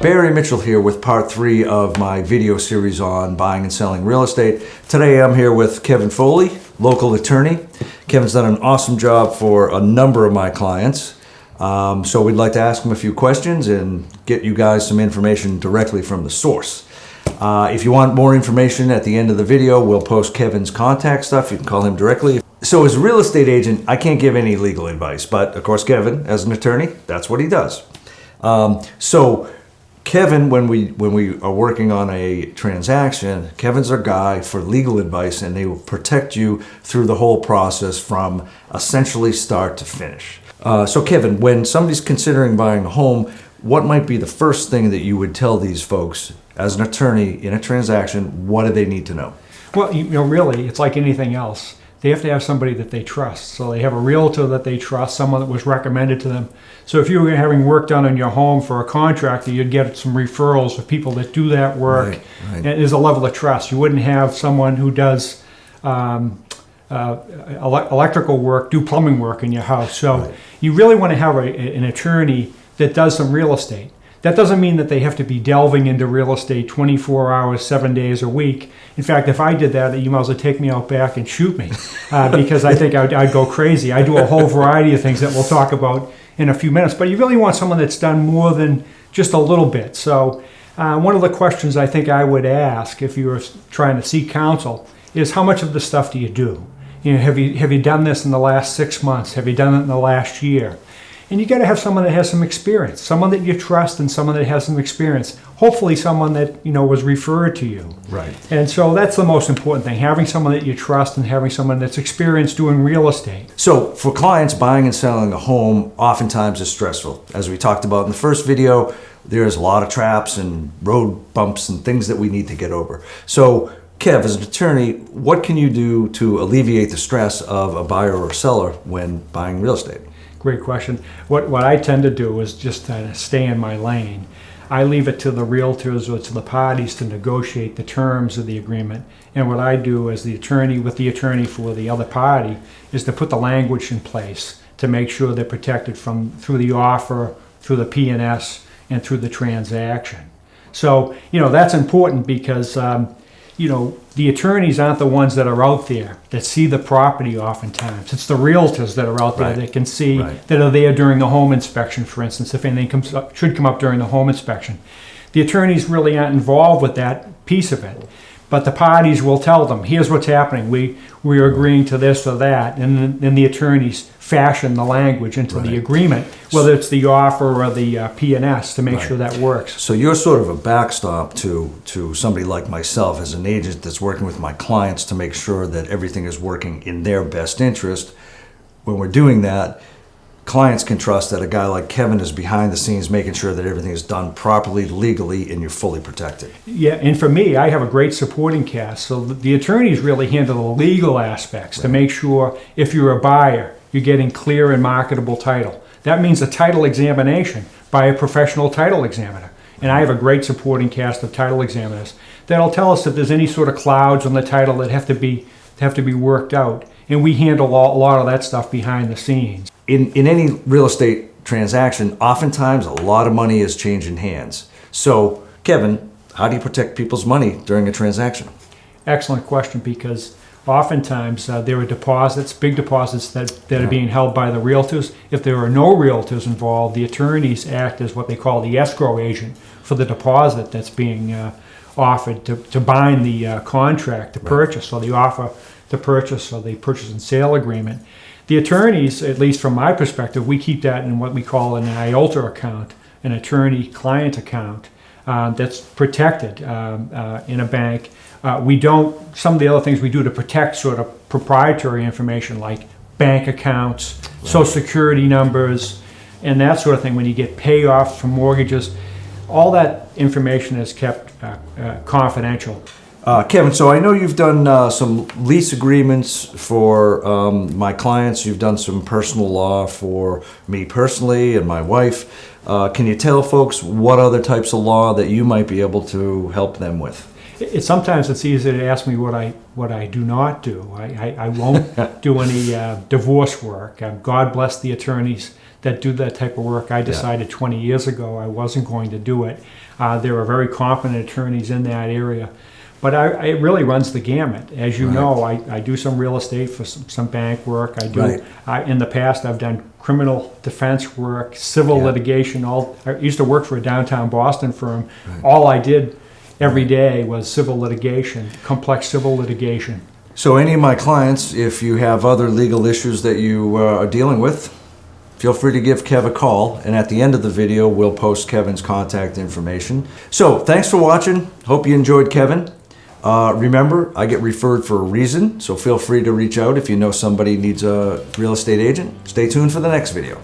Barry Mitchell here with part 3 of my video series on buying and selling real estate. Today I'm here with Kevin Foley, local attorney. Kevin's done an awesome job for a number of my clients. So we'd like to ask him a few questions and get you guys some information directly from the source. If you want more information at the end of the video, we'll post Kevin's contact stuff. You can call him directly. So as a real estate agent, I can't give any legal advice, but of course Kevin, as an attorney, that's what he does. So Kevin, when we are working on a transaction, Kevin's our guy for legal advice, and they will protect you through the whole process from essentially start to finish. So Kevin, when somebody's considering buying a home, what might be the first thing that you would tell these folks as an attorney in a transaction? What do they need to know? Well, really, it's like anything else. They have to have somebody that they trust. So they have a realtor that they trust, someone that was recommended to them. So if you were having work done on your home for a contractor, you'd get some referrals of people that do that work. Right. And there's a level of trust. You wouldn't have someone who does electrical work, do plumbing work in your house. So you really want to have an attorney that does some real estate. That doesn't mean that they have to be delving into real estate 24 hours, 7 days a week. In fact, if I did that, you might as well take me out back and shoot me because I think I'd go crazy. I do a whole variety of things that we'll talk about in a few minutes. But you really want someone that's done more than just a little bit. So one of the questions I think I would ask if you were trying to seek counsel is, how much of this stuff do you do? You know, have you done this in the last 6 months? Have you done it in the last year? And you got to have someone that has some experience, someone that you trust, and someone that has some experience. Hopefully, someone that was referred to you. Right. And so that's the most important thing: having someone that you trust and having someone that's experienced doing real estate. So, for clients, buying and selling a home oftentimes is stressful. As we talked about in the first video, there's a lot of traps and road bumps and things that we need to get over. So, Kev, as an attorney, what can you do to alleviate the stress of a buyer or seller when buying real estate? Great question. What I tend to do is just stay in my lane. I leave it to the realtors or to the parties to negotiate the terms of the agreement. And what I do as the attorney with the attorney for the other party is to put the language in place to make sure they're protected through the offer, through the P&S, and through the transaction. So, that's important because the attorneys aren't the ones that are out there that see the property oftentimes. It's the realtors that are out there that can see, that are there during the home inspection, for instance, if anything should come up during the home inspection. The attorneys really aren't involved with that piece of it. But the parties will tell them, here's what's happening. We are agreeing to this or that. And then the attorneys fashion the language into the agreement, whether it's the offer or the P&S, to make sure that works. So you're sort of a backstop to somebody like myself as an agent that's working with my clients to make sure that everything is working in their best interest. When we're doing that, clients can trust that a guy like Kevin is behind the scenes making sure that everything is done properly, legally, and you're fully protected. Yeah, and for me, I have a great supporting cast. So the attorneys really handle the legal aspects to make sure if you're a buyer, you're getting clear and marketable title. That means a title examination by a professional title examiner. And I have a great supporting cast of title examiners that'll tell us if there's any sort of clouds on the title that have to be worked out. And we handle a lot of that stuff behind the scenes. In any real estate transaction, oftentimes a lot of money is changing hands. So, Kevin, how do you protect people's money during a transaction? Excellent question, because oftentimes there are deposits, big deposits that are being held by the realtors. If there are no realtors involved, the attorneys act as what they call the escrow agent for the deposit that's being offered to bind the contract to purchase, or the offer to purchase, or the purchase and sale agreement. The attorneys, at least from my perspective, we keep that in what we call an IOLTA account, an attorney-client account that's protected in a bank. We don't, some of the other things we do to protect sort of proprietary information like bank accounts, social security numbers, and that sort of thing. When you get payoffs from mortgages, all that information is kept confidential. Kevin, so I know you've done some lease agreements for my clients. You've done some personal law for me personally and my wife. Can you tell folks what other types of law that you might be able to help them with? Sometimes it's easy to ask me what I do not do. I won't do any divorce work. God bless the attorneys that do that type of work. I decided 20 years ago I wasn't going to do it. There are very competent attorneys in that area. But it really runs the gamut. As you know, I do some real estate for some bank work. I do. In the past, I've done criminal defense work, civil litigation. I used to work for a downtown Boston firm. All I did every day was civil litigation, complex civil litigation. So any of my clients, if you have other legal issues that you are dealing with, feel free to give Kev a call, and at the end of the video, we'll post Kevin's contact information. So thanks for watching. Hope you enjoyed Kevin. Remember, I get referred for a reason, so feel free to reach out if you know somebody needs a real estate agent. Stay tuned for the next video.